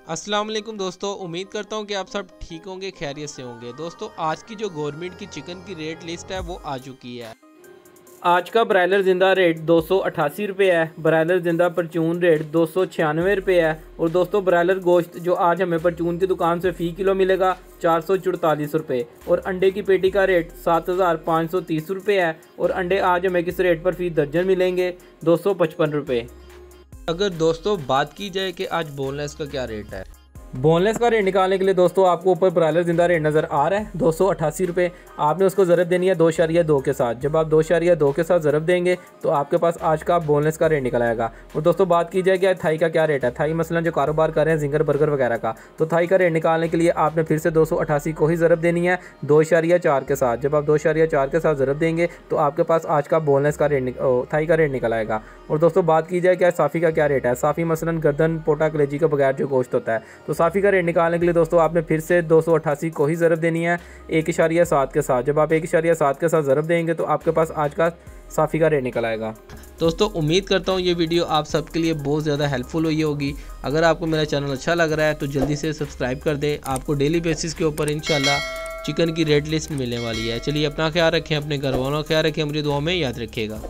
अस्सलाम वालेकुम दोस्तों, उम्मीद करता हूँ कि आप सब ठीक होंगे, खैरियत से होंगे। दोस्तों आज की जो गवर्नमेंट की चिकन की रेट लिस्ट है वो आ चुकी है। आज का ब्रायलर ज़िंदा रेट 288 रुपये है। ब्रायलर ज़िंदा परचून रेट 296 रुपये है। और दोस्तों ब्रायलर गोश्त जो आज हमें परचून की दुकान से फ़ी किलो मिलेगा 444 रुपये। और अंडे की पेटी का रेट 7530 रुपये है। और अंडे आज हमें किस रेट पर फ़ी दर्जन मिलेंगे? 255 रुपये। अगर दोस्तों बात की जाए कि आज बोनलेस का क्या रेट है, बोनलेस का रेट निकालने के लिए दोस्तों आपको ऊपर ब्रायलर जिंदा रेट नज़र आ रहा है 288 रुपये। आपने उसको ज़रब देनी है 2.2 के साथ। जब आप 2.2 के साथ ज़रब देंगे तो आपके पास आज का बोनलेस का रेट निकल आएगा। और दोस्तों बात की जाए कि थाई का क्या रेट है। थाई मसलन जो कारोबार कर रहे हैं जिंगर बर्गर वगैरह का, तो थाई का रेट निकालने के लिए आपने फिर से 288 को ही ज़रब देनी है 2.4 के साथ। जब आप 2.4 के साथ ज़रब देंगे तो आपके पास आज का बोनलेस का रेट थाई का रेट निकल आएगा। और दोस्तों बात की जाए कि साफ़ी का क्या रेट है। साफ़ी मसलन गर्दन पोटा कलेजी के बगैर जो गोश्त होता है, तो साफ़ी का रेट निकालने के लिए दोस्तों आपने फिर से 288 को ही ज़रब देनी है 1.7 के साथ। जब आप 1.7 के साथ ज़रब देंगे तो आपके पास आज का साफ़ी का रेट निकल आएगा। दोस्तों उम्मीद करता हूँ ये वीडियो आप सबके लिए बहुत ज़्यादा हेल्पफुल हुई होगी। अगर आपको मेरा चैनल अच्छा लग रहा है तो जल्दी से सब्सक्राइब कर दें। आपको डेली बेसिस के ऊपर इंशाल्लाह चिकन की रेट लिस्ट मिलने वाली है। चलिए अपना ख्याल रखें, अपने घर वालों का ख्याल रखें, मुझे दुआ में याद रखिएगा।